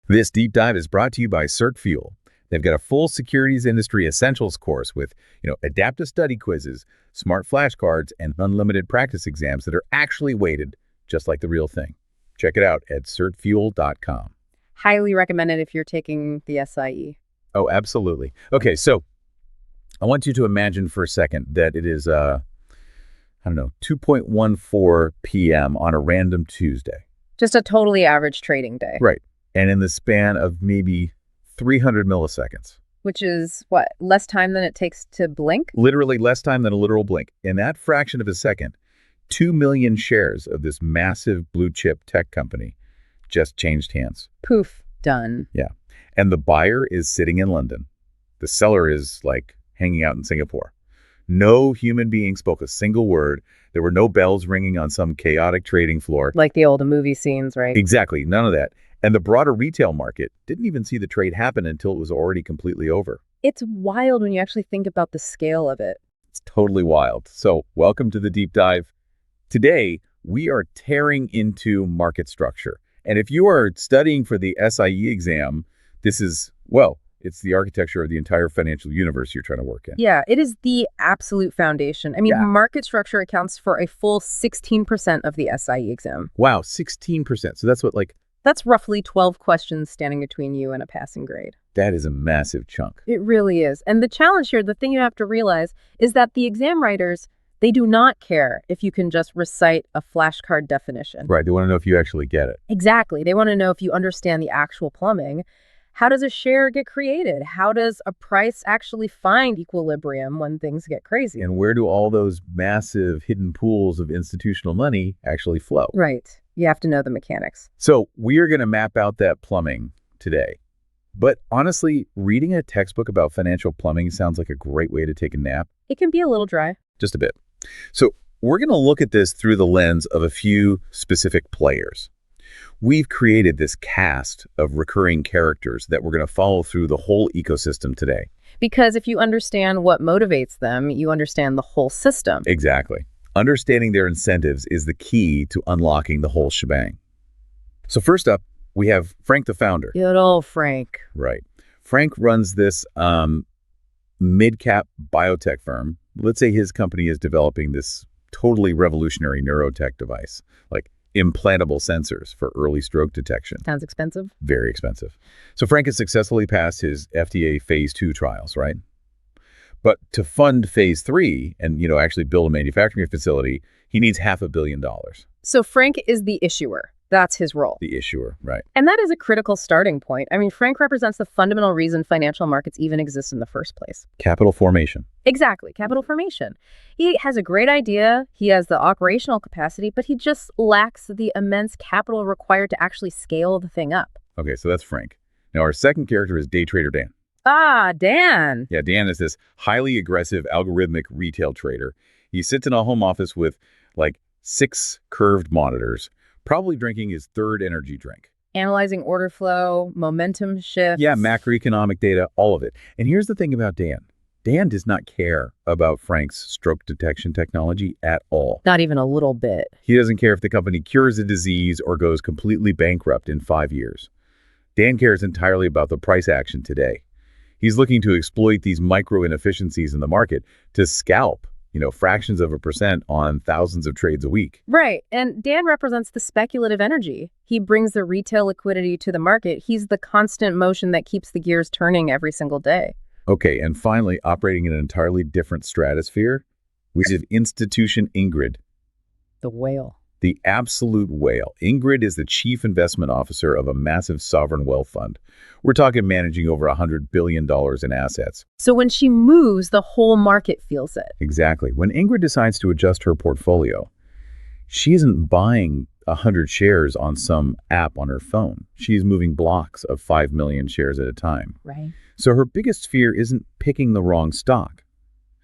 This deep dive is brought to you by CertFuel. They've got a full securities industry essentials course with, adaptive study quizzes, smart flashcards, and unlimited practice exams that are actually weighted just like the real thing. Check it out at certfuel.com. Highly recommended if you're taking the SIE. Oh, absolutely. Okay, so I want you to imagine for a second that it is, 2:14 p.m. on a random Tuesday. Just a totally average trading day. Right. And in the span of maybe 300 milliseconds. Which is, what, less time than it takes to blink? Literally less time than a literal blink. In that fraction of a second, 2 million shares of this massive blue chip tech company just changed hands. Poof, done. Yeah. And the buyer is sitting in London. The seller is, hanging out in Singapore. No human being spoke a single word. There were no bells ringing on some chaotic trading floor. Like the old movie scenes, right? Exactly. None of that. And the broader retail market didn't even see the trade happen until it was already completely over. It's wild when you actually think about the scale of it. It's totally wild. So welcome to the deep dive. Today, we are tearing into market structure. And if you are studying for the SIE exam, this is, it's the architecture of the entire financial universe you're trying to work in. Yeah, it is the absolute foundation. Market structure accounts for a full 16% of the SIE exam. Wow, 16%. So that's what, That's roughly 12 questions standing between you and a passing grade. That is a massive chunk. It really is. And the challenge here, the thing you have to realize, is that the exam writers, they do not care if you can just recite a flashcard definition. Right. They want to know if you actually get it. Exactly. They want to know if you understand the actual plumbing. How does a share get created? How does a price actually find equilibrium when things get crazy? And where do all those massive hidden pools of institutional money actually flow? Right. You have to know the mechanics. So we are going to map out that plumbing today. But honestly, reading a textbook about financial plumbing sounds like a great way to take a nap. It can be a little dry. Just a bit. So we're going to look at this through the lens of a few specific players. We've created this cast of recurring characters that we're going to follow through the whole ecosystem today. Because if you understand what motivates them, you understand the whole system. Exactly. Understanding their incentives is the key to unlocking the whole shebang. So first up, we have Frank the founder. Good old Frank. Right. Frank runs this mid-cap biotech firm. Let's say his company is developing this totally revolutionary neurotech device, like implantable sensors for early stroke detection. Sounds expensive. Very expensive. So Frank has successfully passed his FDA phase 2 trials, right? But to fund phase 3 and, actually build a manufacturing facility, he needs $500 million. So Frank is the issuer. That's his role. The issuer, right. And that is a critical starting point. Frank represents the fundamental reason financial markets even exist in the first place. Capital formation. Exactly. Capital formation. He has a great idea. He has the operational capacity, but he just lacks the immense capital required to actually scale the thing up. Okay, so that's Frank. Now, our second character is day trader Dan. Ah, Dan. Yeah, Dan is this highly aggressive algorithmic retail trader. He sits in a home office with 6 curved monitors, probably drinking his third energy drink. Analyzing order flow, momentum shifts. Yeah, macroeconomic data, all of it. And here's the thing about Dan. Dan does not care about Frank's stroke detection technology at all. Not even a little bit. He doesn't care if the company cures a disease or goes completely bankrupt in 5 years. Dan cares entirely about the price action today. He's looking to exploit these micro inefficiencies in the market to scalp, fractions of a percent on thousands of trades a week. Right. And Dan represents the speculative energy. He brings the retail liquidity to the market. He's the constant motion that keeps the gears turning every single day. Okay. And finally, operating in an entirely different stratosphere, we have institution Ingrid. The whale. The absolute whale. Ingrid is the chief investment officer of a massive sovereign wealth fund. We're talking managing over $100 billion in assets. So when she moves, the whole market feels it. Exactly. When Ingrid decides to adjust her portfolio, she isn't buying 100 shares on some app on her phone. She's moving blocks of 5 million shares at a time. Right. So her biggest fear isn't picking the wrong stock.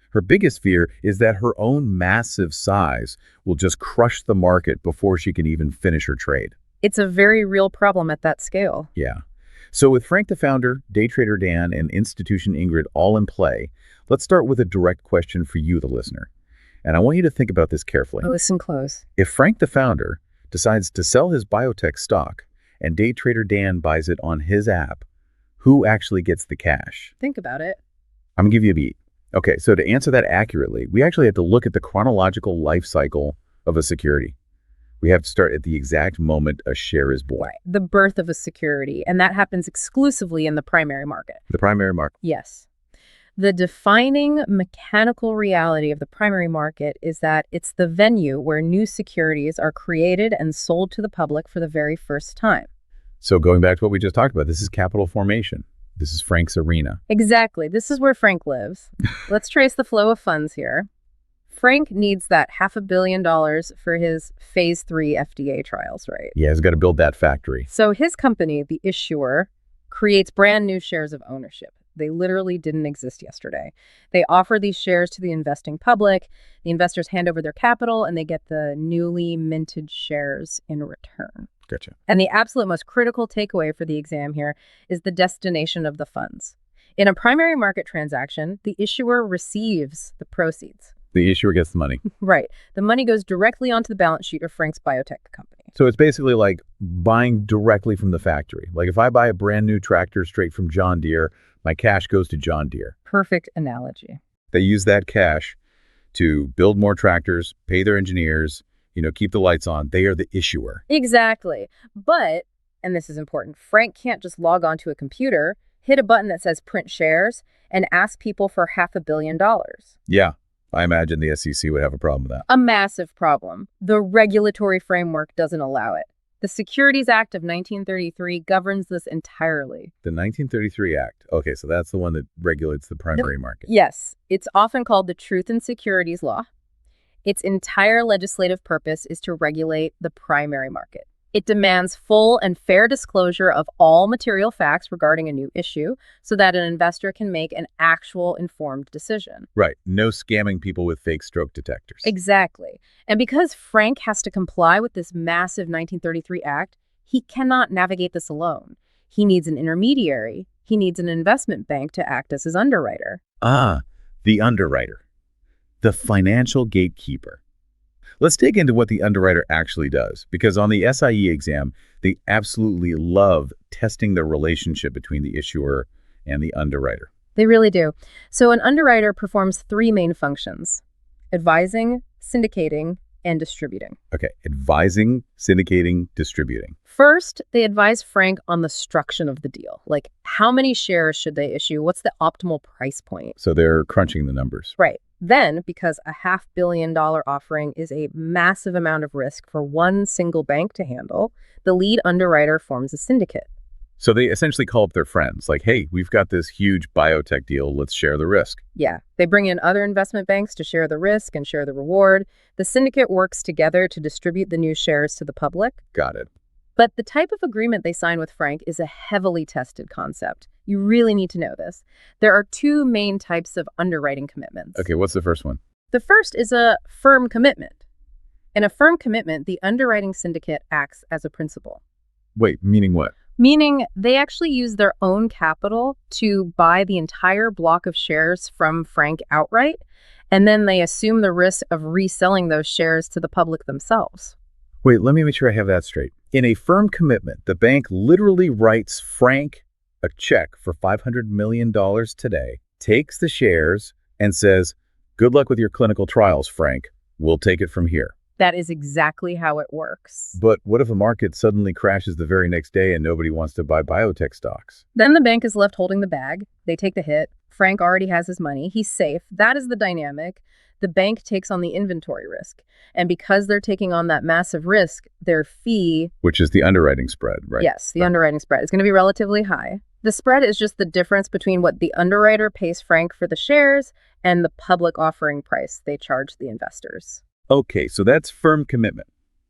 Her biggest fear is that her own massive size will just crush the market before she can even finish her trade. It's a very real problem at that scale. Yeah. So with Frank the founder, day trader Dan, and institution Ingrid all in play, let's start with a direct question for you, the listener. And I want you to think about this carefully. Listen close. If Frank the founder decides to sell his biotech stock and day trader Dan buys it on his app, who actually gets the cash? Think about it. I'm going to give you a beat. Okay, so to answer that accurately, we actually have to look at the chronological life cycle of a security. We have to start at the exact moment a share is born. Right. The birth of a security, and that happens exclusively in the primary market. The primary market. Yes. The defining mechanical reality of the primary market is that it's the venue where new securities are created and sold to the public for the very first time. So going back to what we just talked about, this is capital formation. This is Frank's arena. Exactly. This is where Frank lives. Let's trace the flow of funds here. Frank needs that $500 million for his phase 3 FDA trials, right? Yeah, he's got to build that factory. So his company, the issuer, creates brand new shares of ownership. They literally didn't exist yesterday. They offer these shares to the investing public. The investors hand over their capital, and they get the newly minted shares in return. Gotcha. And the absolute most critical takeaway for the exam here is the destination of the funds. In a primary market transaction, the issuer receives the proceeds. The issuer gets the money. Right. The money goes directly onto the balance sheet of Frank's biotech company. So it's basically like buying directly from the factory. Like if I buy a brand new tractor straight from John Deere, my cash goes to John Deere. Perfect analogy. They use that cash to build more tractors, pay their engineers, keep the lights on. They are the issuer. Exactly. But, and this is important, Frank can't just log onto a computer, hit a button that says print shares, and ask people for $500 million. Yeah. I imagine the SEC would have a problem with that. A massive problem. The regulatory framework doesn't allow it. The Securities Act of 1933 governs this entirely. The 1933 Act. Okay, so that's the one that regulates the primary market. Yes. It's often called the Truth in Securities Law. Its entire legislative purpose is to regulate the primary market. It demands full and fair disclosure of all material facts regarding a new issue so that an investor can make an actual informed decision. Right. No scamming people with fake stroke detectors. Exactly. And because Frank has to comply with this massive 1933 Act, he cannot navigate this alone. He needs an intermediary. He needs an investment bank to act as his underwriter. Ah, the underwriter. The financial gatekeeper. Let's dig into what the underwriter actually does, because on the SIE exam, they absolutely love testing the relationship between the issuer and the underwriter. They really do. So an underwriter performs 3 main functions: advising, syndicating, and distributing. Okay, advising, syndicating, distributing. First, they advise Frank on the structure of the deal. Like, how many shares should they issue? What's the optimal price point? So they're crunching the numbers. Right. Then, because a $500 million offering is a massive amount of risk for one single bank to handle, the lead underwriter forms a syndicate. So they essentially call up their friends, like, hey, we've got this huge biotech deal, let's share the risk. Yeah, they bring in other investment banks to share the risk and share the reward. The syndicate works together to distribute the new shares to the public. Got it. But the type of agreement they sign with Frank is a heavily tested concept. You really need to know this. There are 2 main types of underwriting commitments. Okay, what's the first one? The first is a firm commitment. In a firm commitment, the underwriting syndicate acts as a principal. Wait, meaning what? Meaning they actually use their own capital to buy the entire block of shares from Frank outright, and then they assume the risk of reselling those shares to the public themselves. Wait, let me make sure I have that straight. In a firm commitment, the bank literally writes Frank a check for $500 million today, takes the shares, and says, good luck with your clinical trials, Frank. We'll take it from here. That is exactly how it works. But what if the market suddenly crashes the very next day and nobody wants to buy biotech stocks? Then the bank is left holding the bag. They take the hit. Frank already has his money. He's safe. That is the dynamic. The bank takes on the inventory risk. And because they're taking on that massive risk, their fee... Which is the underwriting spread, right? Yes, the underwriting spread is going to be relatively high. The spread is just the difference between what the underwriter pays Frank for the shares and the public offering price they charge the investors. Okay, so that's firm commitment.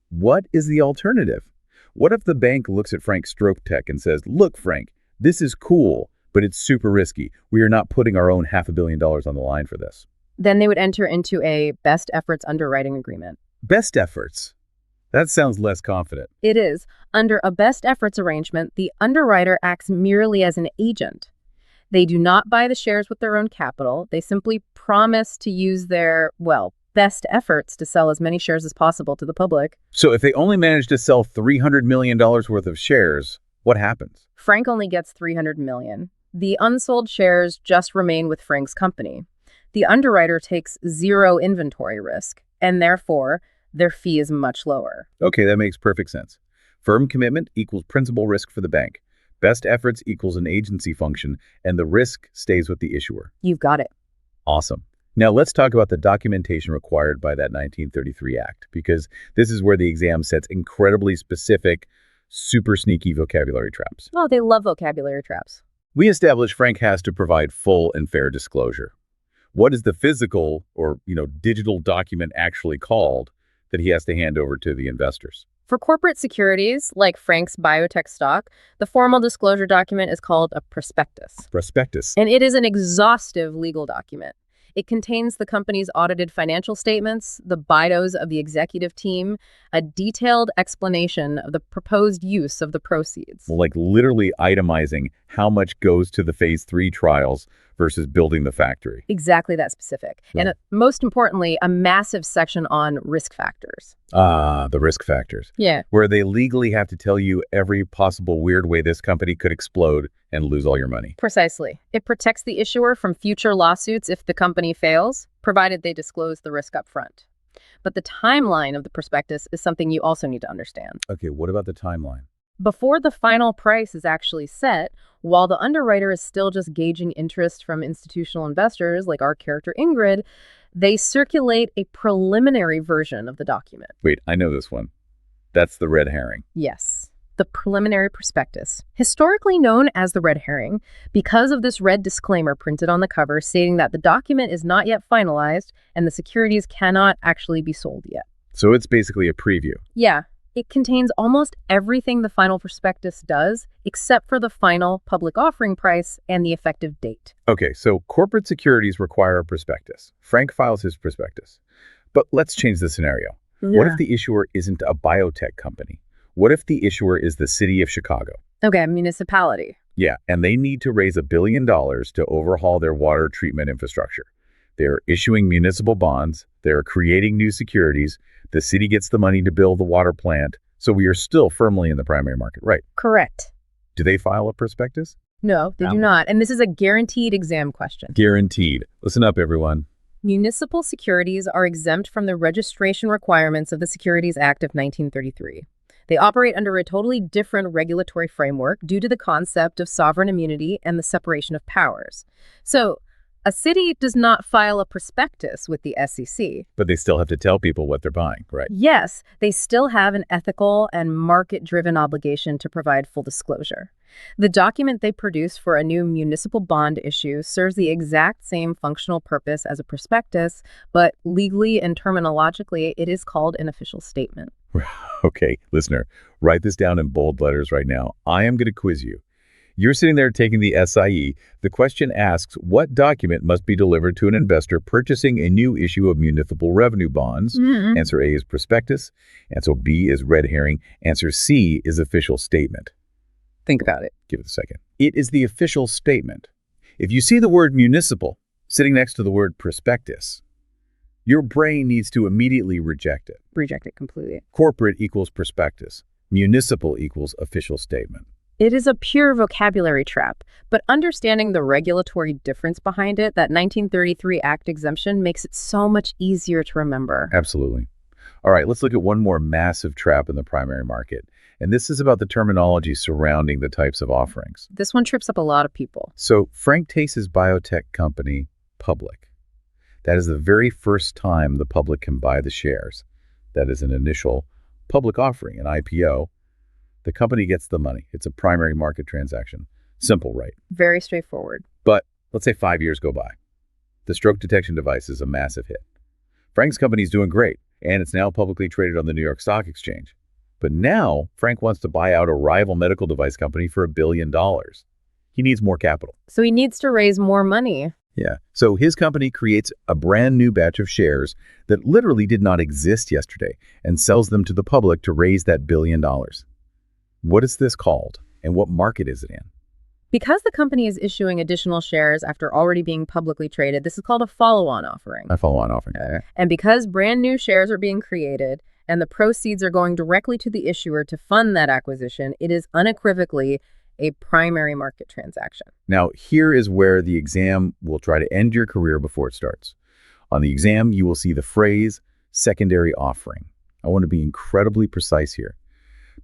What is the alternative? What if the bank looks at Frank's stroke tech and says, look, Frank, this is cool, but it's super risky. We are not putting our own $500 million on the line for this. Then they would enter into a best efforts underwriting agreement. Best efforts? That sounds less confident. It is. Under a best efforts arrangement, the underwriter acts merely as an agent. They do not buy the shares with their own capital. They simply promise to use their, best efforts to sell as many shares as possible to the public. So if they only manage to sell $300 million worth of shares, what happens? Frank only gets $300 million. The unsold shares just remain with Frank's company. The underwriter takes zero inventory risk, and therefore, their fee is much lower. Okay, that makes perfect sense. Firm commitment equals principal risk for the bank. Best efforts equals an agency function, and the risk stays with the issuer. You've got it. Awesome. Now let's talk about the documentation required by that 1933 Act, because this is where the exam sets incredibly specific, super sneaky vocabulary traps. Oh, they love vocabulary traps. We established Frank has to provide full and fair disclosure. What is the physical or, digital document actually called that he has to hand over to the investors? For corporate securities, like Frank's biotech stock, the formal disclosure document is called a prospectus. Prospectus. And it is an exhaustive legal document. It contains the company's audited financial statements, the bios of the executive team, a detailed explanation of the proposed use of the proceeds. Like literally itemizing how much goes to the phase 3 trials versus building the factory. Exactly that specific. Right. And most importantly, a massive section on risk factors. Ah, the risk factors. Yeah. Where they legally have to tell you every possible weird way this company could explode and lose all your money. Precisely. It protects the issuer from future lawsuits if the company fails, provided they disclose the risk up front. But the timeline of the prospectus is something you also need to understand. Okay, what about the timeline? Before the final price is actually set, while the underwriter is still just gauging interest from institutional investors like our character Ingrid, they circulate a preliminary version of the document. Wait, I know this one. That's the red herring. Yes, the preliminary prospectus, historically known as the red herring, because of this red disclaimer printed on the cover stating that the document is not yet finalized and the securities cannot actually be sold yet. So it's basically a preview. Yeah. It contains almost everything the final prospectus does, except for the final public offering price and the effective date. Okay, so corporate securities require a prospectus. Frank files his prospectus. But let's change the scenario. Yeah. What if the issuer isn't a biotech company? What if the issuer is the city of Chicago? Okay, municipality. Yeah, and they need to raise $1 billion to overhaul their water treatment infrastructure. They're issuing municipal bonds. They're creating new securities. The city gets the money to build the water plant. So we are still firmly in the primary market, right? Correct. Do they file a prospectus? No, they do not. And this is a guaranteed exam question. Guaranteed. Listen up, everyone. Municipal securities are exempt from the registration requirements of the Securities Act of 1933. They operate under a totally different regulatory framework due to the concept of sovereign immunity and the separation of powers. So, a city does not file a prospectus with the SEC. But they still have to tell people what they're buying, right? Yes, they still have an ethical and market-driven obligation to provide full disclosure. The document they produce for a new municipal bond issue serves the exact same functional purpose as a prospectus, but legally and terminologically, it is called an official statement. Okay, listener, write this down in bold letters right now. I am going to quiz you. You're sitting there taking the SIE. The question asks, what document must be delivered to an investor purchasing a new issue of municipal revenue bonds? Mm-hmm. Answer A is prospectus. Answer B is red herring. Answer C is official statement. Think about it. Give it a second. It is the official statement. If you see the word municipal sitting next to the word prospectus, your brain needs to immediately reject it. Reject it completely. Corporate equals prospectus. Municipal equals official statement. It is a pure vocabulary trap, but understanding the regulatory difference behind it, that 1933 Act exemption, makes it so much easier to remember. Absolutely. All right, let's look at one more massive trap in the primary market. And this is about the terminology surrounding the types of offerings. This one trips up a lot of people. So Frank takes his biotech company public. That is the very first time the public can buy the shares. That is an initial public offering, an IPO. The company gets the money. It's a primary market transaction. Simple, right? Very straightforward. But let's say 5 years go by. The stroke detection device is a massive hit. Frank's company is doing great, and it's now publicly traded on the New York Stock Exchange. But now Frank wants to buy out a rival medical device company for $1 billion. He needs more capital. So he needs to raise more money. Yeah. So his company creates a brand new batch of shares that literally did not exist yesterday and sells them to the public to raise that $1 billion. What is this called, and what market is it in? Because the company is issuing additional shares after already being publicly traded, this is called a follow-on offering. A follow-on offering. And because brand new shares are being created and the proceeds are going directly to the issuer to fund that acquisition, it is unequivocally a primary market transaction. Now, here is where the exam will try to end your career before it starts. On the exam, you will see the phrase secondary offering. I want to be incredibly precise here.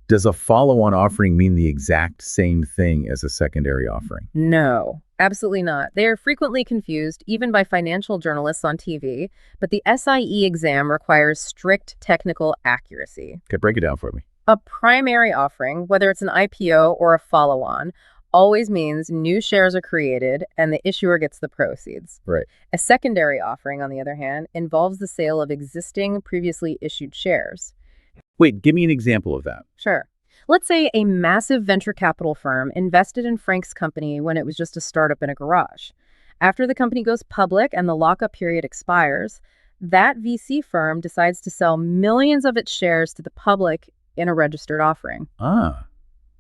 Does a follow-on offering mean the exact same thing as a secondary offering? No, absolutely not. They are frequently confused, even by financial journalists on TV, but the SIE exam requires strict technical accuracy. Okay, break it down for me. A primary offering, whether it's an IPO or a follow-on, always means new shares are created and the issuer gets the proceeds. Right. A secondary offering, on the other hand, involves the sale of existing previously issued shares. Wait, give me an example of that. Sure. Let's say a massive venture capital firm invested in Frank's company when it was just a startup in a garage. After the company goes public and the lockup period expires, that VC firm decides to sell millions of its shares to the public in a registered offering.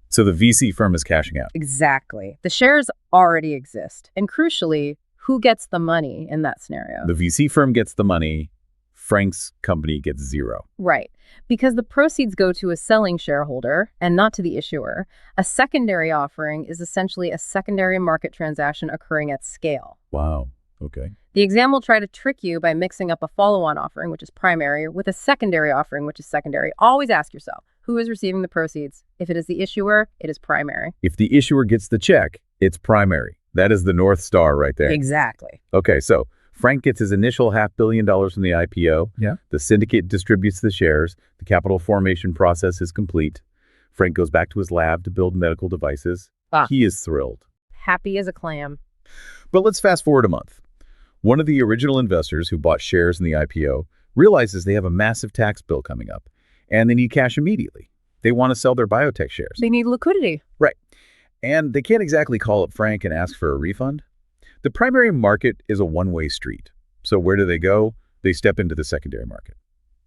So the VC firm is cashing out. Exactly. The shares already exist. And crucially, who gets the money in that scenario? The VC firm gets the money. Frank's company gets zero. Right. Because the proceeds go to a selling shareholder and not to the issuer. A secondary offering is essentially a secondary market transaction occurring at scale. Wow. Okay. The exam will try to trick you by mixing up a follow-on offering, which is primary, with a secondary offering, which is secondary. Always ask yourself, who is receiving the proceeds? If it is the issuer, it is primary. If the issuer gets the check, it's primary. That is the North Star right there. Exactly. Okay, so Frank gets his initial $500 million from the IPO. Yeah. The syndicate distributes the shares. The capital formation process is complete. Frank goes back to his lab to build medical devices. He is thrilled. Happy as a clam. But let's fast forward a month. One of the original investors who bought shares in the IPO realizes they have a massive tax bill coming up, and they need cash immediately. They want to sell their biotech shares. They need liquidity. Right. And they can't exactly call up Frank and ask for a refund. The primary market is a one-way street. So where do they go? They step into the secondary market.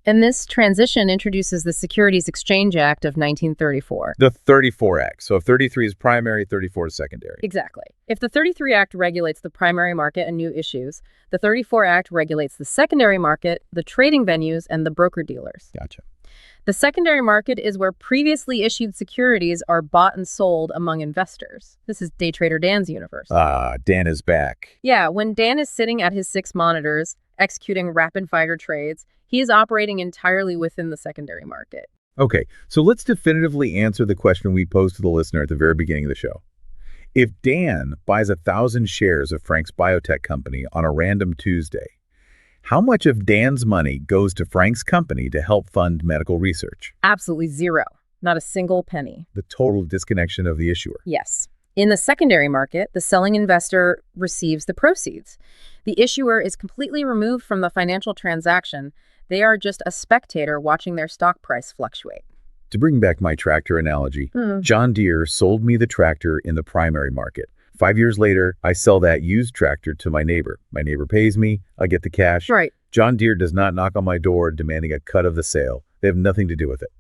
And this transition introduces the Securities Exchange Act of 1934. The 34 Act. So if 33 is primary, 34 is secondary. Exactly. If the 33 Act regulates the primary market and new issues, the 34 Act regulates the secondary market, the trading venues, and the broker-dealers. Gotcha. The secondary market is where previously issued securities are bought and sold among investors. This is day trader Dan's universe. Dan is back. Yeah, when Dan is sitting at his 6 monitors, executing rapid-fire trades, he is operating entirely within the secondary market. Okay, so let's definitively answer the question we posed to the listener at the very beginning of the show. If Dan buys 1,000 shares of Frank's biotech company on a random Tuesday, how much of Dan's money goes to Frank's company to help fund medical research? Absolutely zero. Not a single penny. The total disconnection of the issuer. Yes. In the secondary market, the selling investor receives the proceeds. The issuer is completely removed from the financial transaction. They are just a spectator watching their stock price fluctuate. To bring back my tractor analogy, John Deere sold me the tractor in the primary market. 5 years later, I sell that used tractor to my neighbor. My neighbor pays me, I get the cash. Right. John Deere does not knock on my door demanding a cut of the sale. They have nothing to do with it.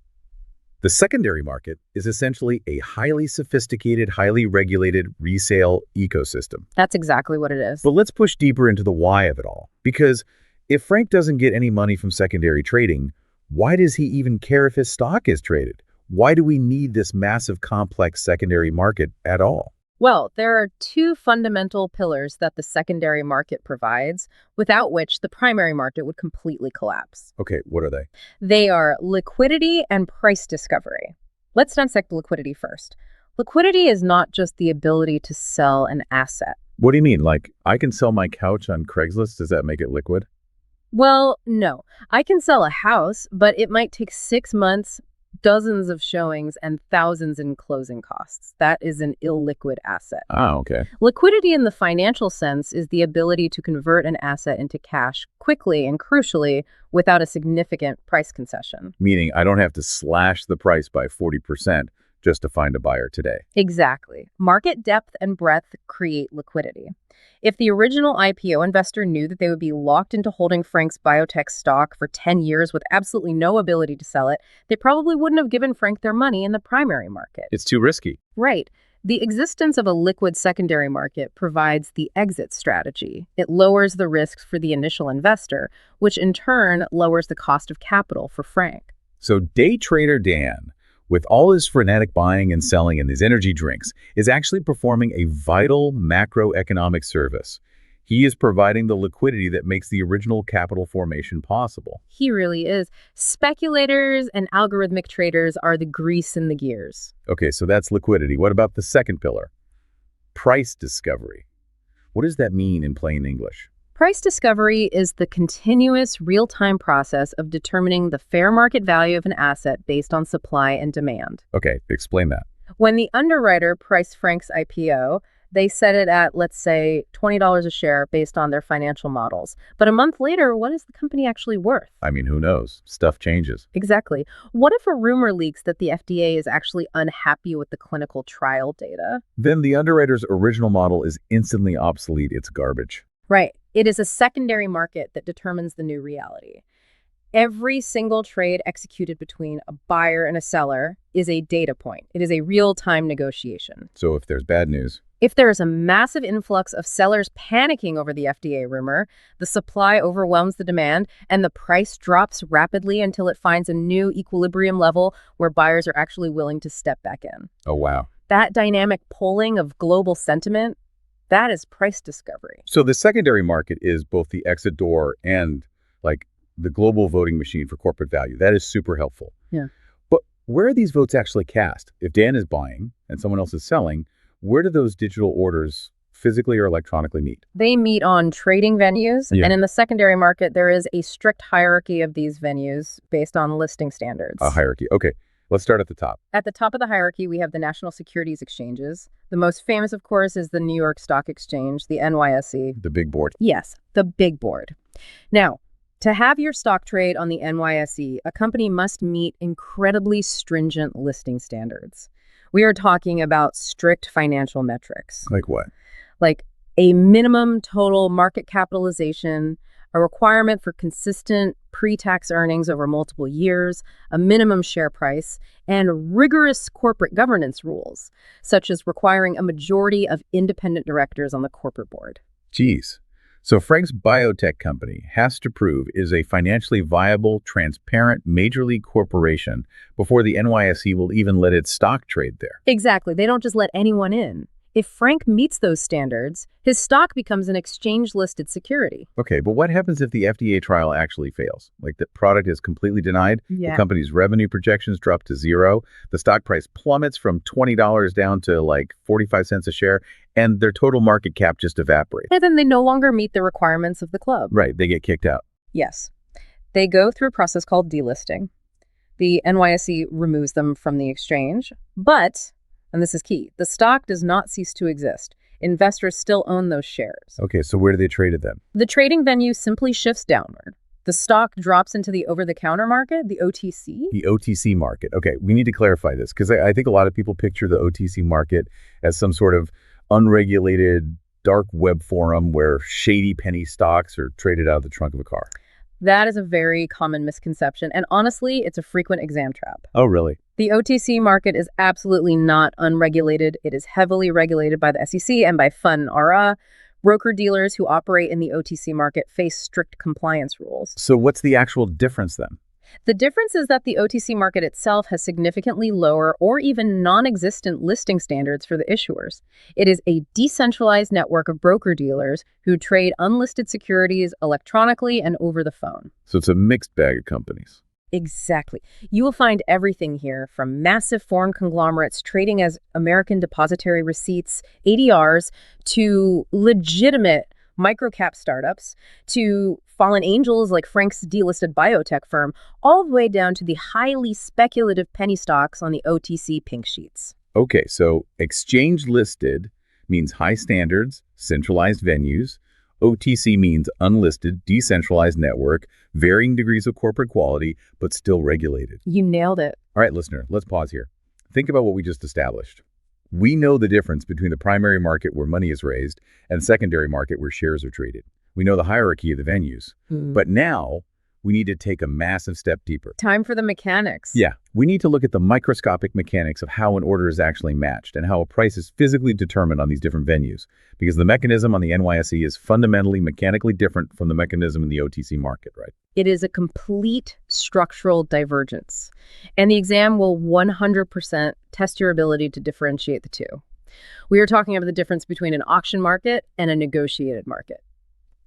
The secondary market is essentially a highly sophisticated, highly regulated resale ecosystem. That's exactly what it is. But let's push deeper into the why of it all. Because if Frank doesn't get any money from secondary trading, why does he even care if his stock is traded? Why do we need this massive, complex secondary market at all? Well, there are 2 fundamental pillars that the secondary market provides, without which the primary market would completely collapse. Okay, what are they? They are liquidity and price discovery. Let's dissect liquidity first. Liquidity is not just the ability to sell an asset. What do you mean? Like, I can sell my couch on Craigslist? Does that make it liquid? Well, no. I can sell a house, but it might take 6 months, dozens of showings, and thousands in closing costs. That is an illiquid asset. Okay. Liquidity in the financial sense is the ability to convert an asset into cash quickly and crucially without a significant price concession. Meaning I don't have to slash the price by 40% just to find a buyer today. Exactly. Market depth and breadth create liquidity. If the original IPO investor knew that they would be locked into holding Frank's biotech stock for 10 years with absolutely no ability to sell it, they probably wouldn't have given Frank their money in the primary market. It's too risky. Right. The existence of a liquid secondary market provides the exit strategy. It lowers the risks for the initial investor, which in turn lowers the cost of capital for Frank. So day trader Dan, with all his frenetic buying and selling in these energy drinks, is actually performing a vital macroeconomic service. He is providing the liquidity that makes the original capital formation possible. He really is. Speculators and algorithmic traders are the grease in the gears. Okay, so that's liquidity. What about the second pillar? Price discovery. What does that mean in plain English? Price discovery is the continuous real-time process of determining the fair market value of an asset based on supply and demand. Okay, explain that. When the underwriter priced Frank's IPO, they set it at, let's say, $20 a share based on their financial models. But a month later, what is the company actually worth? I mean, who knows? Stuff changes. Exactly. What if a rumor leaks that the FDA is actually unhappy with the clinical trial data? Then the underwriter's original model is instantly obsolete. It's garbage. Right. It is a secondary market that determines the new reality. Every single trade executed between a buyer and a seller is a data point. It is a real-time negotiation. So if there's bad news, if there is a massive influx of sellers panicking over the FDA rumor, the supply overwhelms the demand, and the price drops rapidly until it finds a new equilibrium level where buyers are actually willing to step back in. oh wow. That dynamic polling of global sentiment, that is price discovery. So the secondary market is both the exit door and like the global voting machine for corporate value. That is super helpful. Yeah. But where are these votes actually cast? If Dan is buying and someone else is selling, where do those digital orders physically or electronically meet? They meet on trading venues, Yeah. and in the secondary market, there is a strict hierarchy of these venues based on listing standards. A hierarchy. Okay, let's start at the top. At the top of the hierarchy, we have the national securities exchanges. The most famous, of course, is the New York Stock Exchange, the NYSE. The big board. Yes, the big board. Now, to have your stock trade on the NYSE, a company must meet incredibly stringent listing standards. We are talking about strict financial metrics, Like what? like a minimum total market capitalization, a requirement for consistent pre-tax earnings over multiple years, a minimum share price, and rigorous corporate governance rules, such as requiring a majority of independent directors on the corporate board. Geez. So Frank's biotech company has to prove it is a financially viable, transparent, major league corporation before the NYSE will even let its stock trade there. Exactly. They don't just let anyone in. If Frank meets those standards, his stock becomes an exchange-listed security. Okay, but what happens if the FDA trial actually fails? Like the product is completely denied, the company's revenue projections drop to zero, the stock price plummets from $20 down to like 45 cents a share, and their total market cap just evaporates. And then they no longer meet the requirements of the club. Right, they get kicked out. Yes. They go through a process called delisting. The NYSE removes them from the exchange, but, and this is key, the stock does not cease to exist. Investors still own those shares. Okay, so where do they trade it then? The trading venue simply shifts downward. The stock drops into the over-the-counter market, the OTC. The OTC market. Okay, we need to clarify this because I think a lot of people picture the OTC market as some sort of unregulated dark web forum where shady penny stocks are traded out of the trunk of a car. That is a very common misconception, and honestly, it's a frequent exam trap. Oh, really? The OTC market is absolutely not unregulated. It is heavily regulated by the SEC and by FINRA. Broker-dealers who operate in the OTC market face strict compliance rules. So what's the actual difference then? The difference is that the OTC market itself has significantly lower or even non-existent listing standards for the issuers. It is a decentralized network of broker-dealers who trade unlisted securities electronically and over the phone. So it's a mixed bag of companies. Exactly. You will find everything here from massive foreign conglomerates trading as American depository receipts, ADRs, to legitimate microcap startups, to fallen angels like Frank's delisted biotech firm, all the way down to the highly speculative penny stocks on the OTC pink sheets. Okay, so exchange listed means high standards, centralized venues. OTC means unlisted, decentralized network, varying degrees of corporate quality, but still regulated. You nailed it. All right, listener, let's pause here. Think about what we just established. We know the difference between the primary market where money is raised and secondary market where shares are traded. We know the hierarchy of the venues. But now we need to take a massive step deeper. Time for the mechanics. Yeah, we need to look at the microscopic mechanics of how an order is actually matched and how a price is physically determined on these different venues, because the mechanism on the NYSE is fundamentally mechanically different from the mechanism in the OTC market, right? It is a complete structural divergence, and the exam will 100% test your ability to differentiate the two. We are talking about the difference between an auction market and a negotiated market.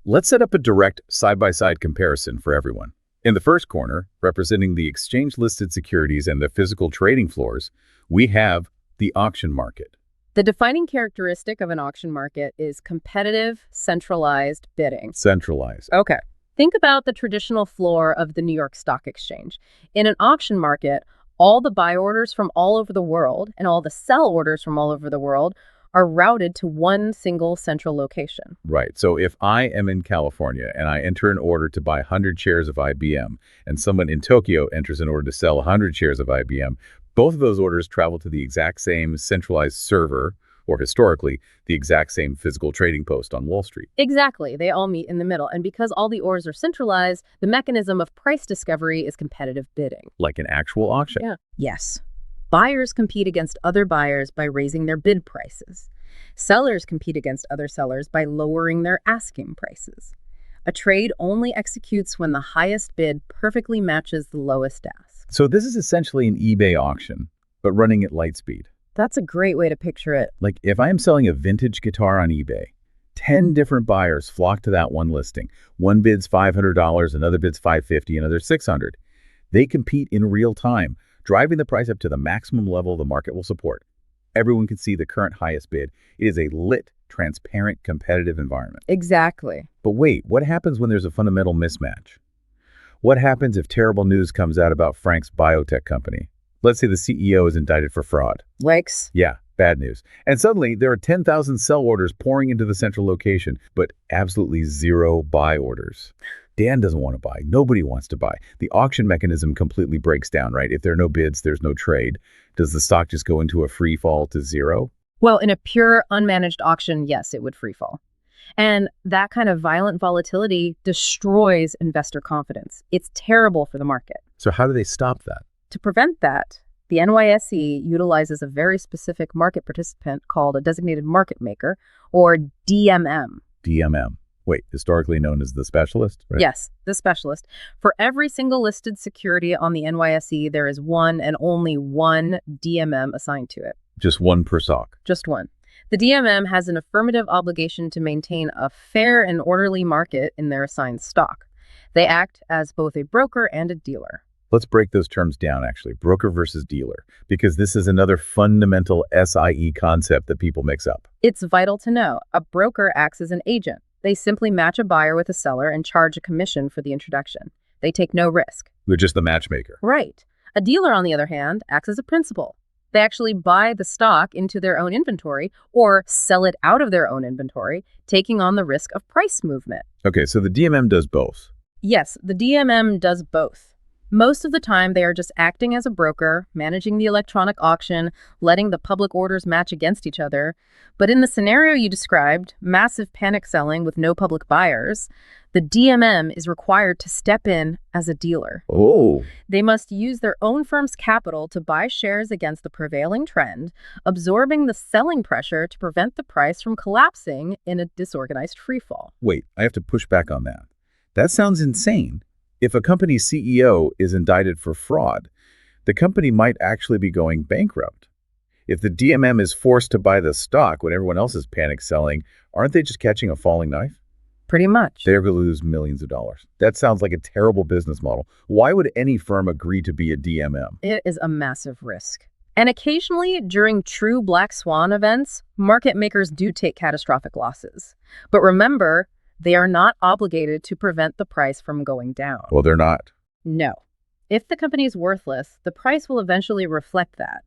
Let's set up a direct side-by-side comparison for everyone. In the first corner, representing the exchange-listed securities and the physical trading floors, we have the auction market. The defining characteristic of an auction market is competitive, centralized bidding. Centralized. Okay. Think about the traditional floor of the New York Stock Exchange. In an auction market, all the buy orders from all over the world and all the sell orders from all over the world are routed to one single central location. Right. So if I am in California and I enter an order to buy 100 shares of IBM and someone in Tokyo enters an order to sell 100 shares of IBM, both of those orders travel to the exact same centralized server, or historically, the exact same physical trading post on Wall Street. Exactly. They all meet in the middle. And because all the orders are centralized, the mechanism of price discovery is competitive bidding. Like an actual auction. Yeah. Yes. Buyers compete against other buyers by raising their bid prices. Sellers compete against other sellers by lowering their asking prices. A trade only executes when the highest bid perfectly matches the lowest ask. So this is essentially an eBay auction, but running at light speed. That's a great way to picture it. Like if I am selling a vintage guitar on eBay, 10 different buyers flock to that one listing. One bids $500, another bids $550, another $600. They compete in real time, driving the price up to the maximum level the market will support. Everyone can see the current highest bid. It is a lit, transparent, competitive environment. Exactly. But wait, what happens when there's a fundamental mismatch? What happens if terrible news comes out about Frank's biotech company? Let's say the CEO is indicted for fraud. Yikes. Yeah, bad news. And suddenly there are 10,000 sell orders pouring into the central location, but absolutely zero buy orders. Dan doesn't want to buy. Nobody wants to buy. The auction mechanism completely breaks down, right? If there are no bids, there's no trade. Does the stock just go into a free fall to zero? Well, in a pure unmanaged auction, yes, it would free fall. And that kind of violent volatility destroys investor confidence. It's terrible for the market. So how do they stop that? To prevent that, the NYSE utilizes a very specific market participant called a designated market maker, or DMM. DMM. Wait, historically known as the specialist? Right? Yes, the specialist. For every single listed security on the NYSE, there is one and only one DMM assigned to it. Just one per stock? Just one. The DMM has an affirmative obligation to maintain a fair and orderly market in their assigned stock. They act as both a broker and a dealer. Let's break those terms down, actually, broker versus dealer, because this is another fundamental SIE concept that people mix up. It's vital to know. A broker acts as an agent. They simply match a buyer with a seller and charge a commission for the introduction. They take no risk. They're just the matchmaker. Right. A dealer, on the other hand, acts as a principal. They actually buy the stock into their own inventory or sell it out of their own inventory, taking on the risk of price movement. Okay, so the DMM does both. Yes, the DMM does both. Most of the time, they are just acting as a broker, managing the electronic auction, letting the public orders match against each other. But in the scenario you described, massive panic selling with no public buyers, the DMM is required to step in as a dealer. Oh. They must use their own firm's capital to buy shares against the prevailing trend, absorbing the selling pressure to prevent the price from collapsing in a disorganized freefall. Wait, I have to push back on that. That sounds insane. If a company's CEO is indicted for fraud, the company might actually be going bankrupt. If the DMM is forced to buy the stock when everyone else is panic selling, aren't they just catching a falling knife? Pretty much. They're going to lose millions of dollars. That sounds like a terrible business model. Why would any firm agree to be a DMM? It is a massive risk. And occasionally, during true black swan events, market makers do take catastrophic losses. But remember, they are not obligated to prevent the price from going down. Well, they're not. No. If the company is worthless, the price will eventually reflect that.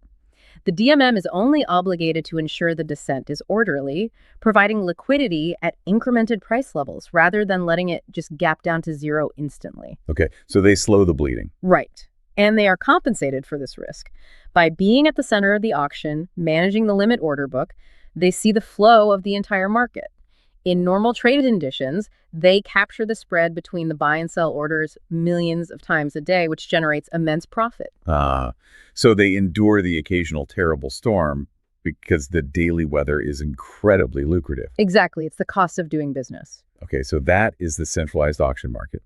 The DMM is only obligated to ensure the descent is orderly, providing liquidity at incremented price levels rather than letting it just gap down to zero instantly. Okay, so they slow the bleeding. Right. And they are compensated for this risk. By being at the center of the auction, managing the limit order book, they see the flow of the entire market. In normal trade conditions, they capture the spread between the buy and sell orders millions of times a day, which generates immense profit. So they endure the occasional terrible storm because the daily weather is incredibly lucrative. Exactly. It's the cost of doing business. Okay, so that is the centralized auction market.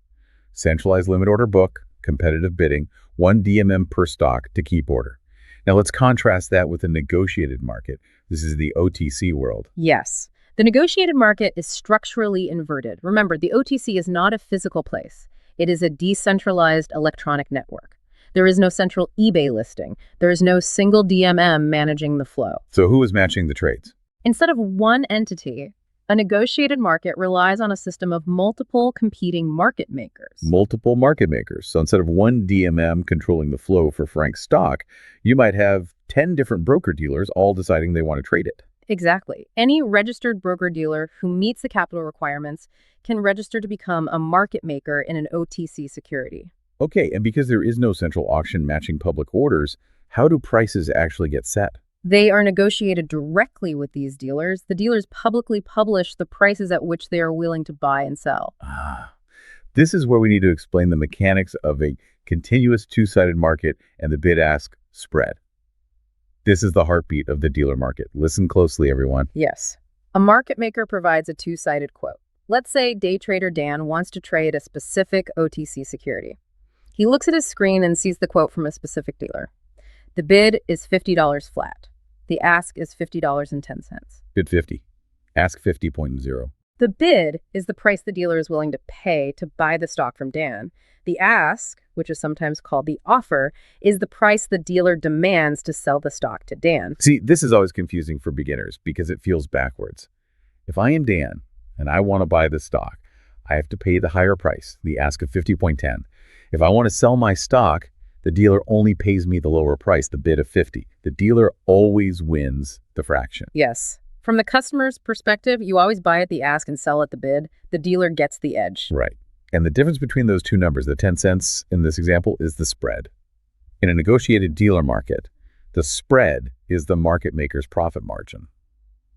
Centralized limit order book, competitive bidding, 1 DMM per stock to keep order. Now let's contrast that with the negotiated market. This is the OTC world. Yes. The negotiated market is structurally inverted. Remember, the OTC is not a physical place. It is a decentralized electronic network. There is no central eBay listing. There is no single DMM managing the flow. So who is matching the trades? Instead of one entity, a negotiated market relies on a system of multiple competing market makers. Multiple market makers. So instead of one DMM controlling the flow for Frank's stock, you might have 10 different broker-dealers all deciding they want to trade it. Exactly. Any registered broker-dealer who meets the capital requirements can register to become a market maker in an OTC security. Okay, and because there is no central auction matching public orders, how do prices actually get set? They are negotiated directly with these dealers. The dealers publicly publish the prices at which they are willing to buy and sell. This is where we need to explain the mechanics of a continuous two-sided market and the bid-ask spread. This is the heartbeat of the dealer market. Listen closely, everyone. Yes. A market maker provides a two-sided quote. Let's say day trader Dan wants to trade a specific OTC security. He looks at his screen and sees the quote from a specific dealer. The bid is $50 flat. The ask is $50.10. Bid 50. Ask 50.0. The bid is the price the dealer is willing to pay to buy the stock from Dan. The ask, which is sometimes called the offer, is the price the dealer demands to sell the stock to Dan. See, this is always confusing for beginners because it feels backwards. If I am Dan and I want to buy the stock, I have to pay the higher price, the ask of 50.10. If I want to sell my stock, the dealer only pays me the lower price, the bid of 50. The dealer always wins the fraction. Yes. From the customer's perspective, you always buy at the ask and sell at the bid. The dealer gets the edge. Right. And the difference between those two numbers, the 10 cents in this example, is the spread. In a negotiated dealer market, the spread is the market maker's profit margin.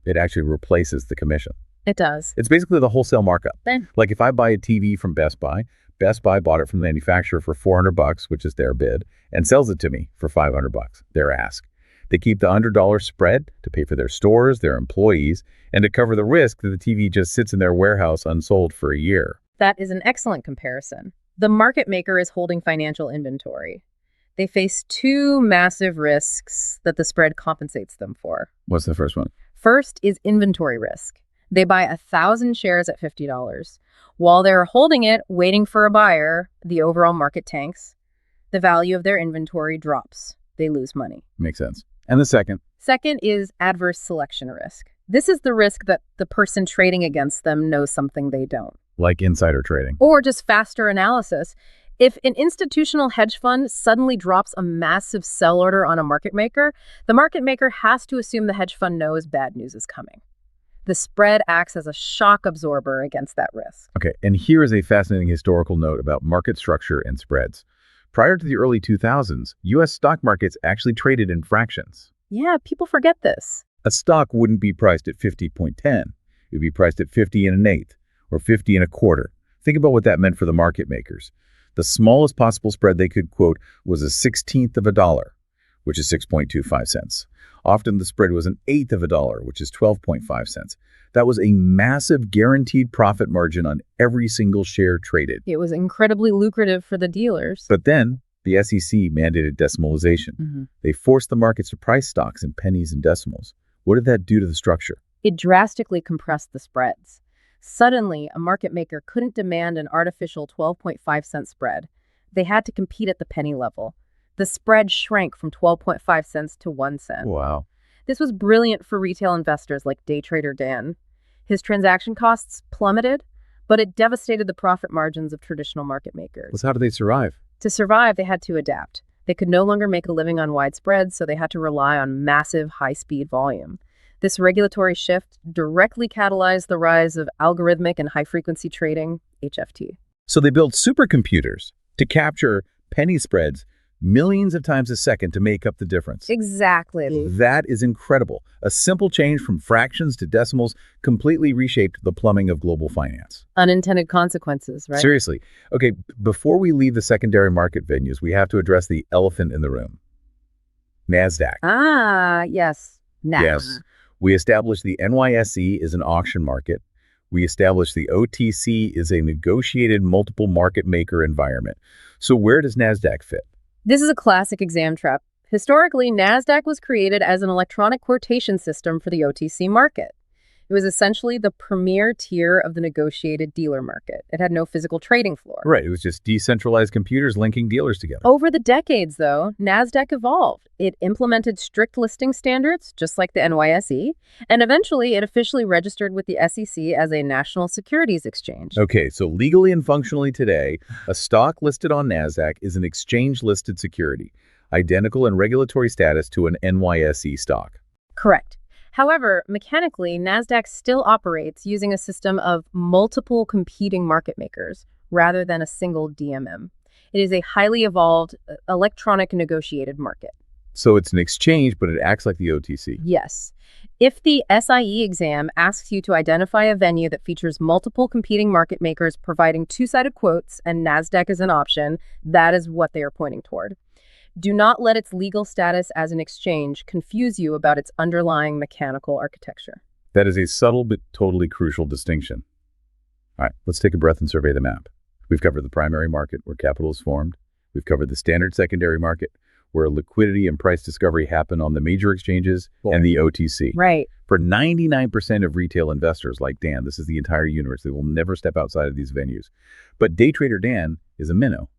It actually replaces the commission. It does. It's basically the wholesale markup. Then, Like if I buy a TV from Best Buy bought it from the manufacturer for $400, which is their bid, and sells it to me for $500, their ask. They keep the $100 spread to pay for their stores, their employees, and to cover the risk that the TV just sits in their warehouse unsold for a year. that is an excellent comparison. The market maker is holding financial inventory. They face two massive risks that the spread compensates them for. What's the first one? First is inventory risk. They buy 1,000 shares at $50. While they're holding it, waiting for a buyer, the overall market tanks. The value of their inventory drops. They lose money. Makes sense. And the second? Second is adverse selection risk. This is the risk that the person trading against them knows something they don't. Like insider trading. Or just faster analysis. If an institutional hedge fund suddenly drops a massive sell order on a market maker, the market maker has to assume the hedge fund knows bad news is coming. The spread acts as a shock absorber against that risk. Okay, and here is a fascinating historical note about market structure and spreads. Prior to the early 2000s, U.S. stock markets actually traded in fractions. Yeah, people forget this. A stock wouldn't be priced at 50.10. It would be priced at 50 and an eighth or 50 and a quarter. Think about what that meant for the market makers. The smallest possible spread they could quote was a 1/16 of a dollar, which is 6.25 cents. Often the spread was an eighth of a dollar, which is 12.5 cents. That was a massive guaranteed profit margin on every single share traded. It was incredibly lucrative for the dealers. But then the SEC mandated decimalization. They forced the markets to price stocks in pennies and decimals. What did that do to the structure? It drastically compressed the spreads. Suddenly, a market maker couldn't demand an artificial 12.5-cent spread. They had to compete at the penny level. The spread shrank from 12.5 cents to 1 cent. Wow. This was brilliant for retail investors like day trader Dan. His transaction costs plummeted, but it devastated the profit margins of traditional market makers. How did they survive? To survive, they had to adapt. They could no longer make a living on wide spreads, so they had to rely on massive high-speed volume. This regulatory shift directly catalyzed the rise of algorithmic and high-frequency trading, HFT. So they built supercomputers to capture penny spreads millions of times a second to make up the difference. Exactly. That is incredible. A simple change from fractions to decimals completely reshaped the plumbing of global finance. Unintended consequences, right? Seriously. Okay, before we leave the secondary market venues, we have to address the elephant in the room. NASDAQ. Ah, yes. Yes. We established the NYSE is an auction market. We established the OTC is a negotiated multiple market maker environment. So where does NASDAQ fit? This is a classic exam trap. Historically, NASDAQ was created as an electronic quotation system for the OTC market. It was essentially the premier tier of the negotiated dealer market. It had no physical trading floor. Right, it was just decentralized computers linking dealers together. Over the decades, though, NASDAQ evolved. It implemented strict listing standards, just like the NYSE, and eventually it officially registered with the SEC as a national securities exchange. Okay, so legally and functionally today, a stock listed on NASDAQ is an exchange-listed security, identical in regulatory status to an NYSE stock. Correct. However, mechanically, NASDAQ still operates using a system of multiple competing market makers rather than a single DMM. It is a highly evolved electronic negotiated market. So it's an exchange, but it acts like the OTC. Yes. If the SIE exam asks you to identify a venue that features multiple competing market makers providing two-sided quotes and NASDAQ is an option, that is what they are pointing toward. Do not let its legal status as an exchange confuse you about its underlying mechanical architecture. That is a subtle but totally crucial distinction. All right, let's take a breath and survey the map. We've covered the primary market, where capital is formed. We've covered the standard secondary market, where liquidity and price discovery happen on the major exchanges, and the OTC. Right. For 99% of retail investors like Dan, this is the entire universe. They will never step outside of these venues. But day trader Dan is a minnow.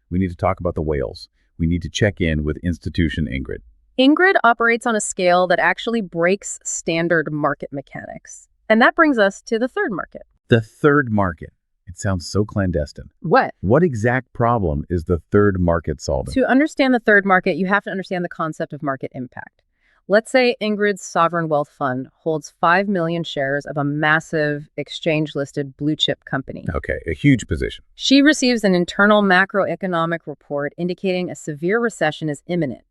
We need to talk about the whales. We need to check in with institution Ingrid. Ingrid operates on a scale that actually breaks standard market mechanics. And that brings us to the third market. The third market. It sounds so clandestine. What? What exact problem is the third market solving? To understand the third market, you have to understand the concept of market impact. Let's say Ingrid's sovereign wealth fund holds 5 million shares of a massive exchange-listed blue-chip company. Okay, a huge position. She receives an internal macroeconomic report indicating a severe recession is imminent.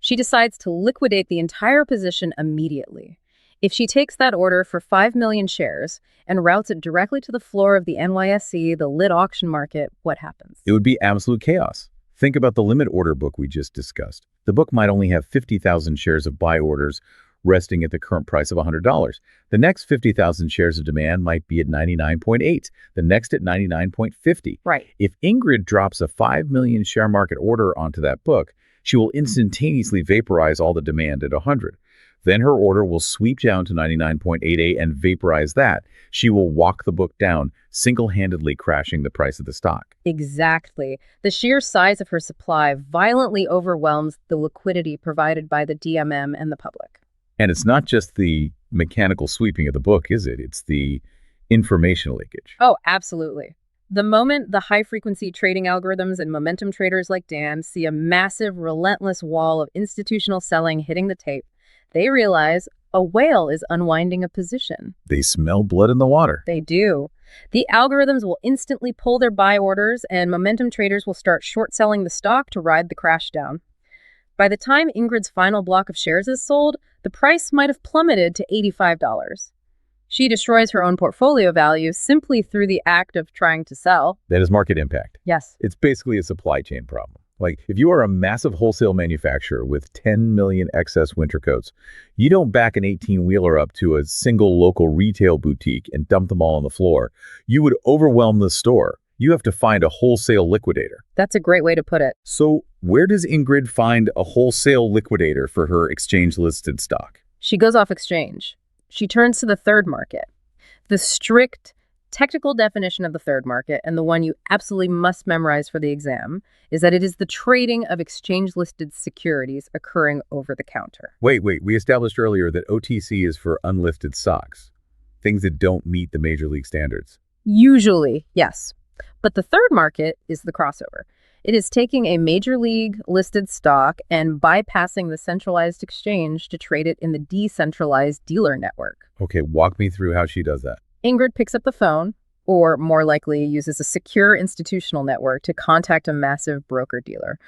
She decides to liquidate the entire position immediately. If she takes that order for 5 million shares and routes it directly to the floor of the NYSE, the lit auction market, what happens? It would be absolute chaos. Think about the limit order book we just discussed. The book might only have 50,000 shares of buy orders resting at the current price of $100. The next 50,000 shares of demand might be at 99.8, the next at 99.50. Right. If Ingrid drops a 5 million share market order onto that book, she will instantaneously vaporize all the demand at 100. Then her order will sweep down to 99.88 and vaporize that. She will walk the book down, single-handedly crashing the price of the stock. Exactly. The sheer size of her supply violently overwhelms the liquidity provided by the DMM and the public. And it's not just the mechanical sweeping of the book, is it? It's the information leakage. Oh, absolutely. The moment the high-frequency trading algorithms and momentum traders like Dan see a massive, relentless wall of institutional selling hitting the tape, they realize a whale is unwinding a position. They smell blood in the water. They do. The algorithms will instantly pull their buy orders, and momentum traders will start short-selling the stock to ride the crash down. By the time Ingrid's final block of shares is sold, the price might have plummeted to $85. She destroys her own portfolio value simply through the act of trying to sell. That is market impact. Yes. It's basically a supply chain problem. Like, if you are a massive wholesale manufacturer with 10 million excess winter coats, you don't back an 18-wheeler up to a single local retail boutique and dump them all on the floor. You would overwhelm the store. You have to find a wholesale liquidator. That's a great way to put it. So where does Ingrid find a wholesale liquidator for her exchange-listed stock? She goes off exchange. She turns to the third market. The strict technical definition of the third market, and the one you absolutely must memorize for the exam, is that it is the trading of exchange-listed securities occurring over the counter. Wait. We established earlier that OTC is for unlisted stocks, things that don't meet the major league standards. Usually, yes. But the third market is the crossover. It is taking a major league listed stock and bypassing the centralized exchange to trade it in the decentralized dealer network. Okay, walk me through how she does that. Ingrid picks up the phone, or more likely uses a secure institutional network to contact a massive broker-dealer.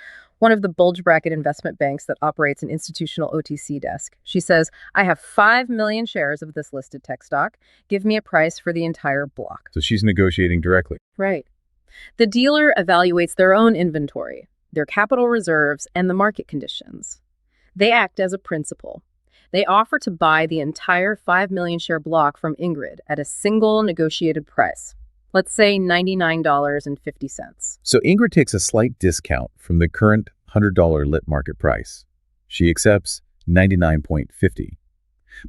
one of the bulge bracket investment banks that operates an institutional OTC desk. She says, I have 5 million shares of this listed tech stock. Give me a price for the entire block. So she's negotiating directly. Right. The dealer evaluates their own inventory, their capital reserves, and the market conditions. They act as a principal. They offer to buy the entire 5 million share block from Ingrid at a single negotiated price. Let's say $99.50. So Ingrid takes a slight discount from the current $100 lit market price. She accepts $99.50.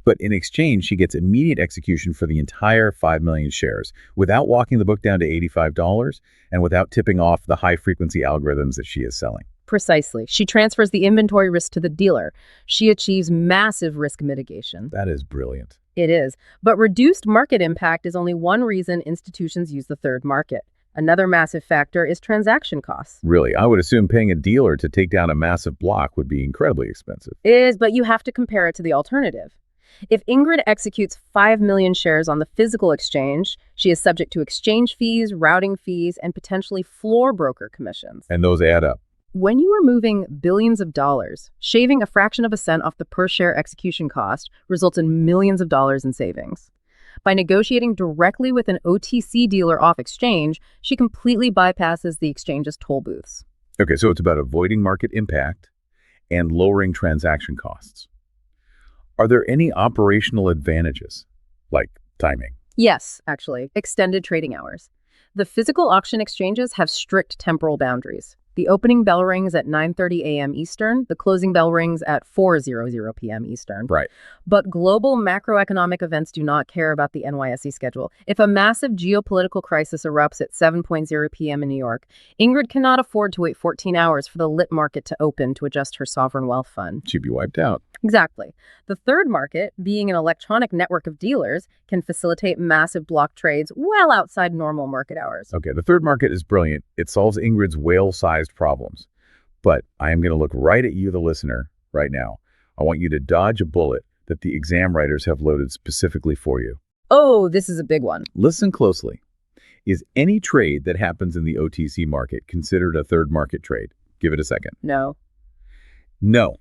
But in exchange, she gets immediate execution for the entire 5 million shares without walking the book down to $85 and without tipping off the high-frequency algorithms that she is selling. Precisely. She transfers the inventory risk to the dealer. She achieves massive risk mitigation. That is brilliant. It is. But reduced market impact is only one reason institutions use the third market. Another massive factor is transaction costs. Really, I would assume paying a dealer to take down a massive block would be incredibly expensive. It is, but you have to compare it to the alternative. If Ingrid executes 5 million shares on the physical exchange, she is subject to exchange fees, routing fees, and potentially floor broker commissions. And those add up. When you are moving billions of dollars, shaving a fraction of a cent off the per-share execution cost results in millions of dollars in savings. By negotiating directly with an OTC dealer off exchange, she completely bypasses the exchange's toll booths. Okay, so it's about avoiding market impact and lowering transaction costs. Are there any operational advantages, like timing? Yes, actually, extended trading hours. The physical auction exchanges have strict temporal boundaries. The opening bell rings at 9:30 a.m. Eastern. The closing bell rings at 4:00 p.m. Eastern. Right. But global macroeconomic events do not care about the NYSE schedule. If a massive geopolitical crisis erupts at 7:00 p.m. in New York, Ingrid cannot afford to wait 14 hours for the lit market to open to adjust her sovereign wealth fund. She'd be wiped out. Exactly. The third market, being an electronic network of dealers, can facilitate massive block trades well outside normal market hours. Okay, the third market is brilliant. It solves Ingrid's whale-sized problems. But I am going to look right at you, the listener, right now. I want you to dodge a bullet that the exam writers have loaded specifically for you. Oh, this is a big one. Listen closely. Is any trade that happens in the OTC market considered a third market trade? Give it a second. No. No,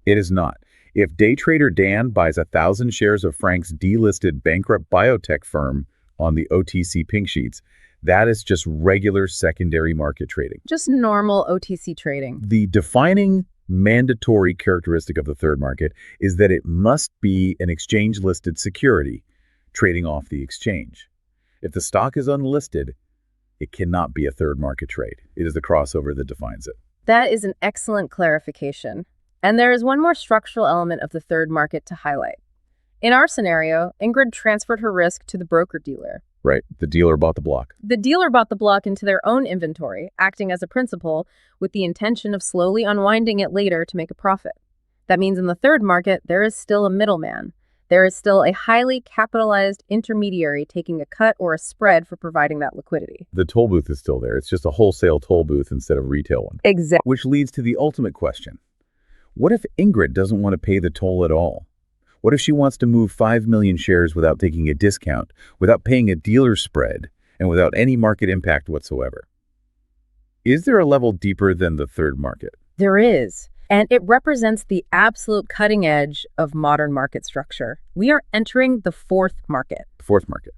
it is not. If day trader Dan buys 1,000 shares of Frank's delisted bankrupt biotech firm on the OTC pink sheets, that is just regular secondary market trading. Just normal OTC trading. The defining mandatory characteristic of the third market is that it must be an exchange-listed security trading off the exchange. If the stock is unlisted, it cannot be a third market trade. It is the crossover that defines it. That is an excellent clarification. And there is one more structural element of the third market to highlight. In our scenario, Ingrid transferred her risk to the broker-dealer. Right. The dealer bought the block. The dealer bought the block into their own inventory, acting as a principal, with the intention of slowly unwinding it later to make a profit. That means in the third market, there is still a middleman. There is still a highly capitalized intermediary taking a cut or a spread for providing that liquidity. The toll booth is still there. It's just a wholesale toll booth instead of a retail one. Exactly. Which leads to the ultimate question. What if Ingrid doesn't want to pay the toll at all? What if she wants to move 5 million shares without taking a discount, without paying a dealer spread, and without any market impact whatsoever? Is there a level deeper than the third market? There is. And it represents the absolute cutting edge of modern market structure. We are entering the fourth market. The fourth market.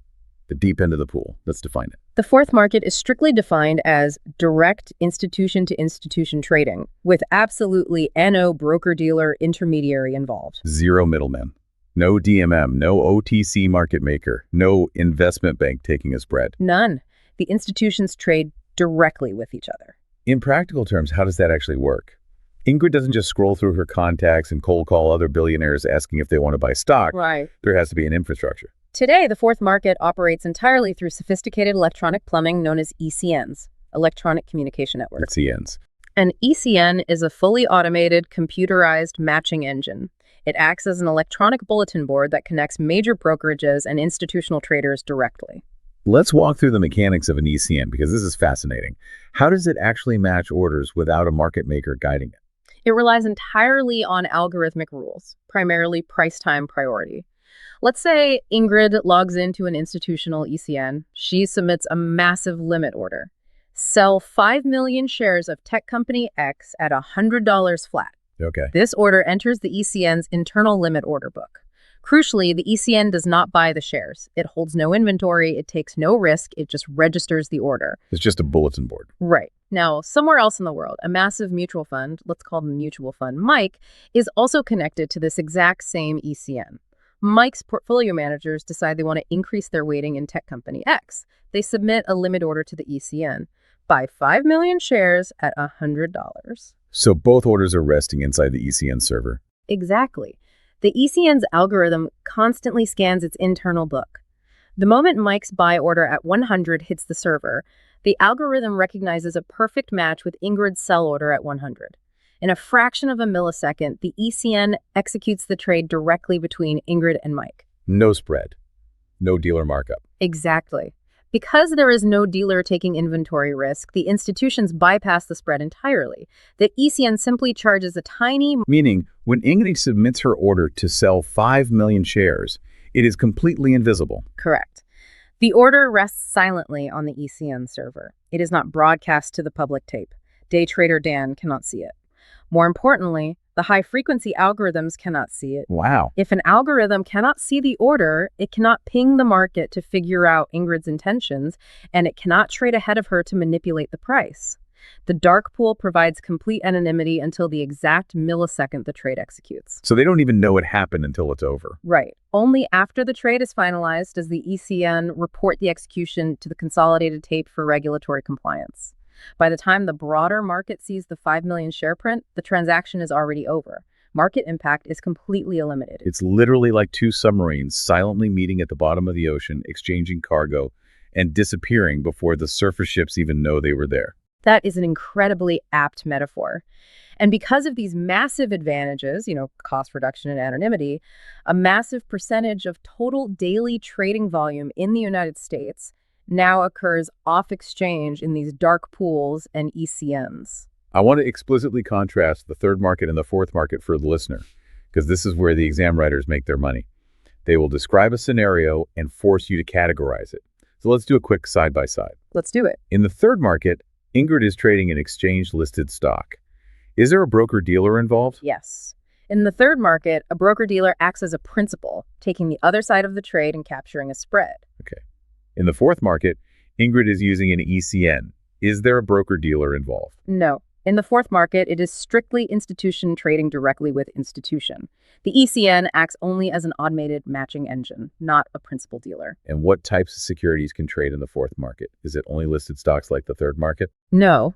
The deep end of the pool. Let's define it. The fourth market is strictly defined as direct institution-to-institution trading, with absolutely no broker-dealer intermediary involved. Zero middlemen. No DMM, no OTC market maker, no investment bank taking a spread. None. The institutions trade directly with each other. In practical terms, how does that actually work? Ingrid doesn't just scroll through her contacts and cold call other billionaires asking if they want to buy stock. Right. There has to be an infrastructure. Today, the fourth market operates entirely through sophisticated electronic plumbing known as ECNs, Electronic Communication Networks. ECNs. An ECN is a fully automated, computerized matching engine. It acts as an electronic bulletin board that connects major brokerages and institutional traders directly. Let's walk through the mechanics of an ECN because this is fascinating. How does it actually match orders without a market maker guiding it? It relies entirely on algorithmic rules, primarily price-time priority. Let's say Ingrid logs into an institutional ECN. She submits a massive limit order. Sell 5 million shares of tech company X at $100 flat. Okay. This order enters the ECN's internal limit order book. Crucially, the ECN does not buy the shares. It holds no inventory, it takes no risk, it just registers the order. It's just a bulletin board. Right. Now, somewhere else in the world, a massive mutual fund, let's call them mutual fund Mike, is also connected to this exact same ECN. Mike's portfolio managers decide they want to increase their weighting in tech company X. They submit a limit order to the ECN. Buy 5 million shares at $100. So both orders are resting inside the ECN server. Exactly. The ECN's algorithm constantly scans its internal book. The moment Mike's buy order at 100 hits the server, the algorithm recognizes a perfect match with Ingrid's sell order at 100. In a fraction of a millisecond, the ECN executes the trade directly between Ingrid and Mike. No spread. No dealer markup. Exactly. Because there is no dealer taking inventory risk, the institutions bypass the spread entirely. The ECN simply charges a tiny... Meaning, when Ingrid submits her order to sell 5 million shares, it is completely invisible. Correct. The order rests silently on the ECN server. It is not broadcast to the public tape. Day trader Dan cannot see it. More importantly, the high-frequency algorithms cannot see it. Wow. If an algorithm cannot see the order, it cannot ping the market to figure out Ingrid's intentions, and it cannot trade ahead of her to manipulate the price. The dark pool provides complete anonymity until the exact millisecond the trade executes. So they don't even know it happened until it's over. Right. Only after the trade is finalized does the ECN report the execution to the consolidated tape for regulatory compliance. By the time the broader market sees the 5 million share print, the transaction is already over. Market impact is completely eliminated. It's literally like two submarines silently meeting at the bottom of the ocean, exchanging cargo, and disappearing before the surface ships even know they were there. That is an incredibly apt metaphor. And because of these massive advantages, cost reduction and anonymity, a massive percentage of total daily trading volume in the United States now occurs off-exchange in these dark pools and ECNs. I want to explicitly contrast the third market and the fourth market for the listener, because this is where the exam writers make their money. They will describe a scenario and force you to categorize it. So let's do a quick side-by-side. Let's do it. In the third market, Ingrid is trading an exchange-listed stock. Is there a broker-dealer involved? Yes. In the third market, a broker-dealer acts as a principal, taking the other side of the trade and capturing a spread. Okay. In the fourth market, Ingrid is using an ECN. Is there a broker-dealer involved? No. In the fourth market, it is strictly institution trading directly with institution. The ECN acts only as an automated matching engine, not a principal dealer. And what types of securities can trade in the fourth market? Is it only listed stocks like the third market? No.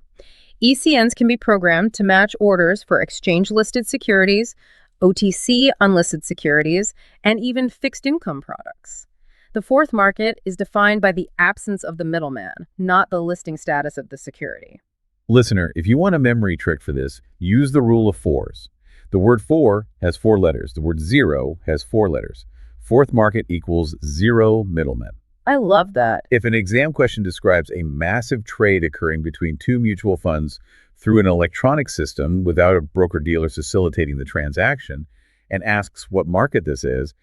ECNs can be programmed to match orders for exchange-listed securities, OTC unlisted securities, and even fixed income products. The fourth market is defined by the absence of the middleman, not the listing status of the security. Listener, if you want a memory trick for this, use the rule of fours. The word 4 has 4 letters. The word 0 has 4 letters. Fourth market equals 0 middlemen. I love that. If an exam question describes a massive trade occurring between two mutual funds through an electronic system without a broker-dealer facilitating the transaction and asks what market this is,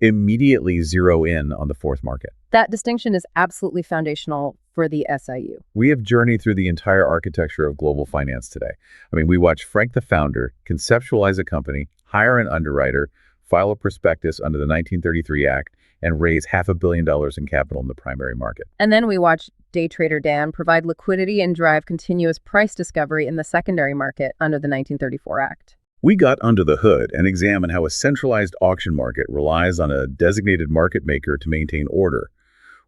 immediately zero in on the fourth market. That distinction is absolutely foundational for the SIU. We have journeyed through the entire architecture of global finance today. We watched Frank the founder conceptualize a company, hire an underwriter, file a prospectus under the 1933 Act, and raise $500 million in capital in the primary market. And then we watched day trader Dan provide liquidity and drive continuous price discovery in the secondary market under the 1934 Act. We got under the hood and examined how a centralized auction market relies on a designated market maker to maintain order,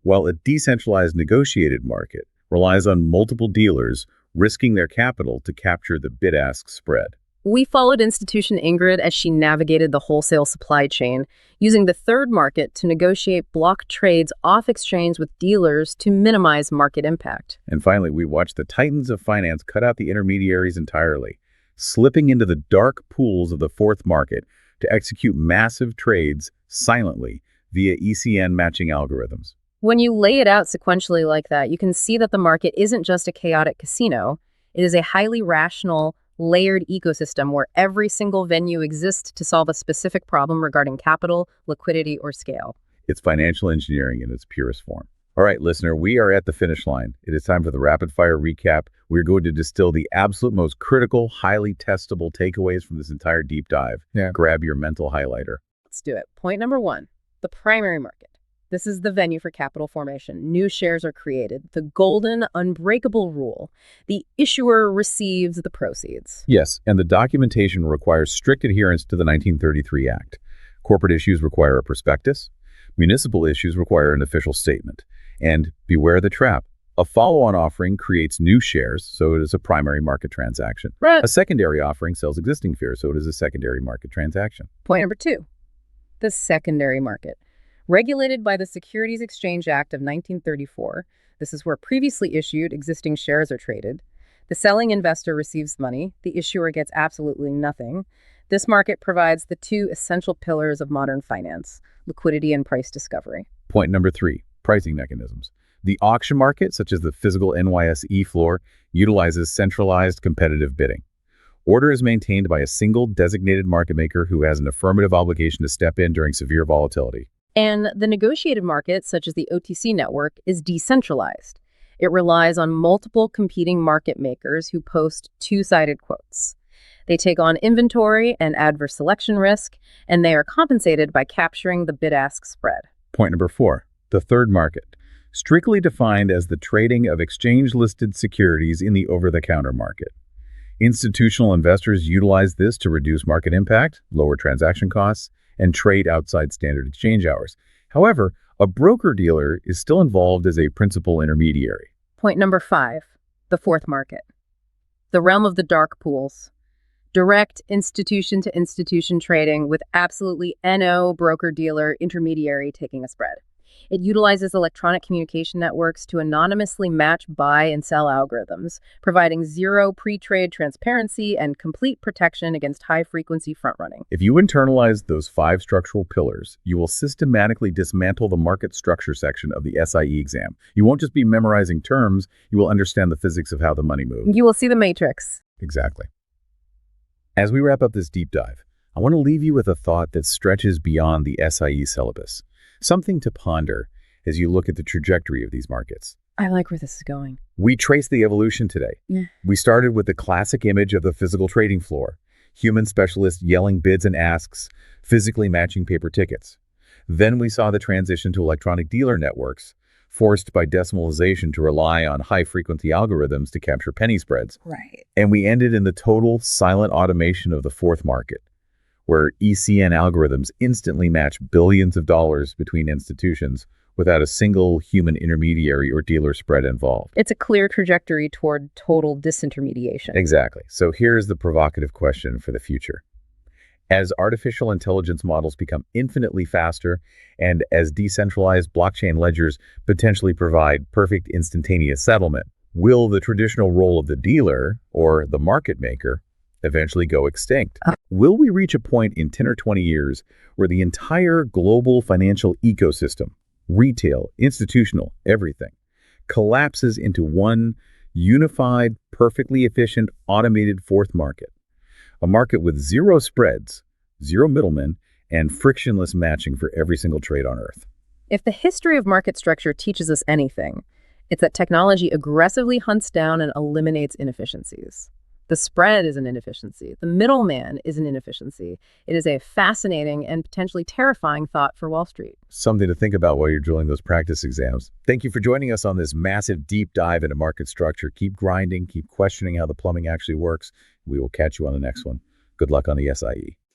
while a decentralized negotiated market relies on multiple dealers risking their capital to capture the bid-ask spread. We followed institution Ingrid as she navigated the wholesale supply chain, using the third market to negotiate block trades off exchange with dealers to minimize market impact. And finally, we watched the titans of finance cut out the intermediaries entirely, slipping into the dark pools of the fourth market to execute massive trades silently via ECN matching algorithms. When you lay it out sequentially like that, you can see that the market isn't just a chaotic casino. It is a highly rational, layered ecosystem where every single venue exists to solve a specific problem regarding capital, liquidity, or scale. It's financial engineering in its purest form. All right, listener, we are at the finish line. It is time for the rapid-fire recap. We're going to distill the absolute most critical, highly testable takeaways from this entire deep dive. Yeah. Grab your mental highlighter. Let's do it. Point number 1, the primary market. This is the venue for capital formation. New shares are created. The golden, unbreakable rule. The issuer receives the proceeds. Yes, and the documentation requires strict adherence to the 1933 Act. Corporate issues require a prospectus. Municipal issues require an official statement. And beware the trap. A follow-on offering creates new shares, so it is a primary market transaction. Right. A secondary offering sells existing shares, so it is a secondary market transaction. Point number 2, the secondary market. Regulated by the Securities Exchange Act of 1934, this is where previously issued existing shares are traded. The selling investor receives money. The issuer gets absolutely nothing. This market provides the 2 essential pillars of modern finance, liquidity and price discovery. Point number 3, pricing mechanisms. The auction market, such as the physical NYSE floor, utilizes centralized competitive bidding. Order is maintained by a single designated market maker who has an affirmative obligation to step in during severe volatility. And the negotiated market, such as the OTC network, is decentralized. It relies on multiple competing market makers who post 2-sided quotes. They take on inventory and adverse selection risk, and they are compensated by capturing the bid-ask spread. Point number 4, the third market, strictly defined as the trading of exchange-listed securities in the over-the-counter market. Institutional investors utilize this to reduce market impact, lower transaction costs, and trade outside standard exchange hours. However, a broker-dealer is still involved as a principal intermediary. Point number 5, the fourth market, the realm of the dark pools. Direct institution-to-institution trading with absolutely no broker-dealer intermediary taking a spread. It utilizes electronic communication networks to anonymously match buy and sell algorithms, providing zero pre-trade transparency and complete protection against high-frequency front-running. If you internalize those 5 structural pillars, you will systematically dismantle the market structure section of the SIE exam. You won't just be memorizing terms, you will understand the physics of how the money moves. You will see the matrix. Exactly. As we wrap up this deep dive, I want to leave you with a thought that stretches beyond the SIE syllabus. Something to ponder as you look at the trajectory of these markets. I like where this is going. We trace the evolution today. Yeah. We started with the classic image of the physical trading floor, human specialists yelling bids and asks, physically matching paper tickets. Then we saw the transition to electronic dealer networks, forced by decimalization to rely on high-frequency algorithms to capture penny spreads. Right. And we ended in the total silent automation of the fourth market, where ECN algorithms instantly match billions of dollars between institutions without a single human intermediary or dealer spread involved. It's a clear trajectory toward total disintermediation. Exactly. So here's the provocative question for the future. As artificial intelligence models become infinitely faster and as decentralized blockchain ledgers potentially provide perfect instantaneous settlement, will the traditional role of the dealer or the market maker eventually go extinct? Will we reach a point in 10 or 20 years where the entire global financial ecosystem, retail, institutional, everything, collapses into one unified, perfectly efficient, automated fourth market? A market with zero spreads, zero middlemen, and frictionless matching for every single trade on Earth. If the history of market structure teaches us anything, it's that technology aggressively hunts down and eliminates inefficiencies. The spread is an inefficiency. The middleman is an inefficiency. It is a fascinating and potentially terrifying thought for Wall Street. Something to think about while you're drilling those practice exams. Thank you for joining us on this massive deep dive into market structure. Keep grinding, keep questioning how the plumbing actually works. We will catch you on the next one. Good luck on the SIE.